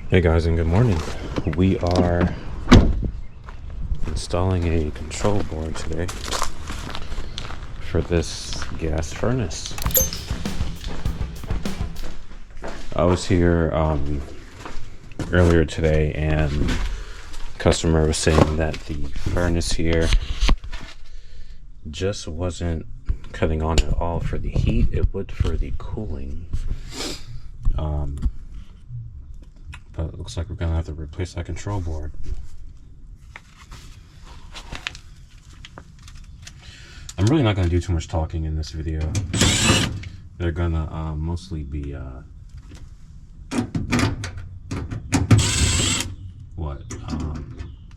Hey guys, and good morning. We are installing a control board today for this gas furnace. I was here earlier today, and the customer was saying that the furnace here just wasn't cutting on at all for the heat. It would for the cooling. But it looks like we're gonna have to replace that control board. I'm really not gonna do too much talking in this video. They're gonna mostly be I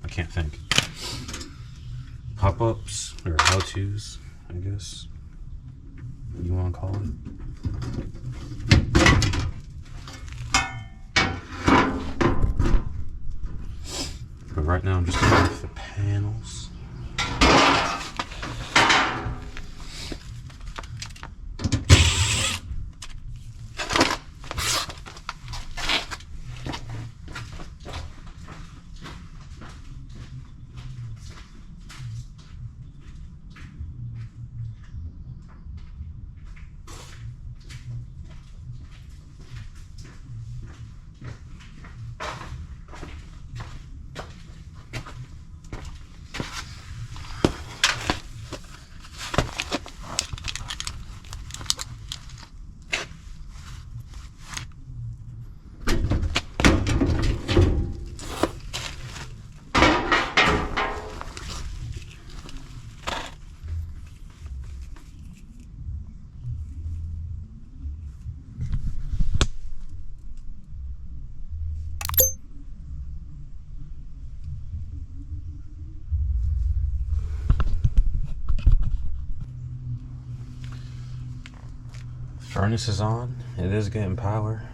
can't think. Pop-ups or how-tos, I guess you want to call it. But right now I'm just dealing with the panels. Furnace is on. It is getting power.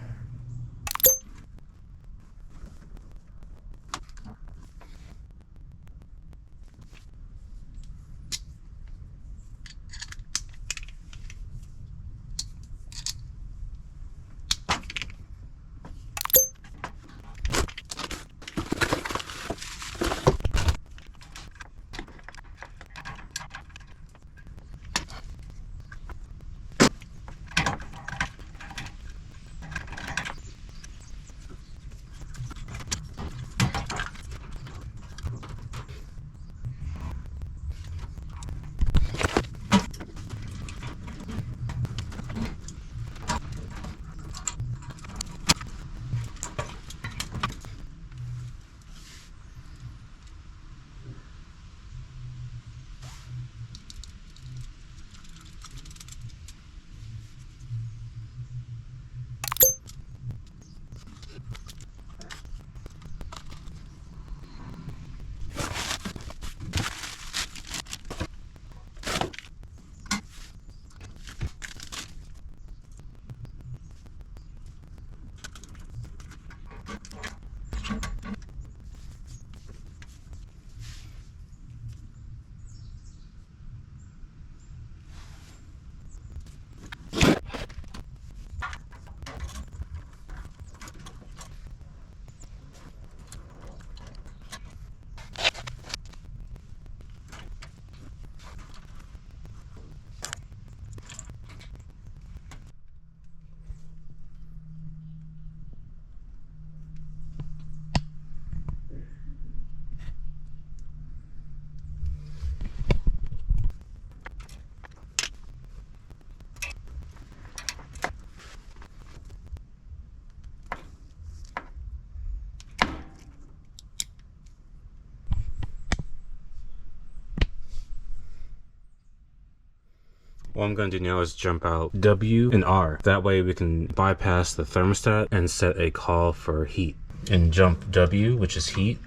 What I'm going to do now is jump out W and R. That way we can bypass the thermostat and set a call for heat. And jump W, which is heat,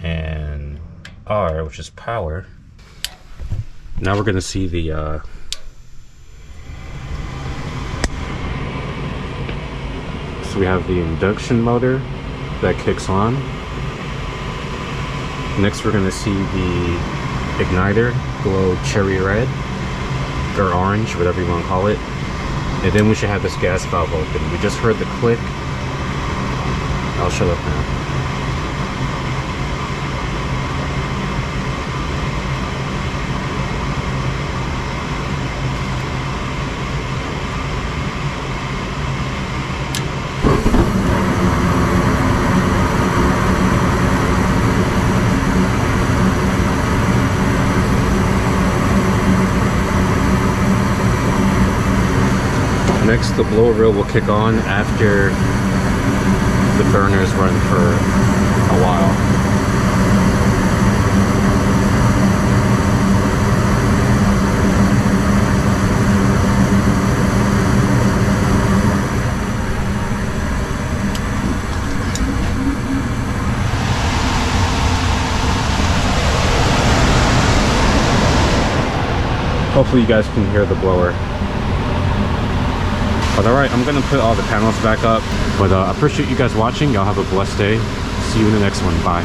and R, which is power. Now we're going to see the so we have the induction motor that kicks on. Next we're going to see the igniter glow cherry red or orange, whatever you want to call it, and then we should have this gas valve open. We just heard the click I'll shut up now. Next, the blower reel will kick on after the burners run for a while. Hopefully you guys can hear the blower. But alright, I'm gonna put all the panels back up. But I appreciate you guys watching. Y'all have a blessed day. See you in the next one. Bye.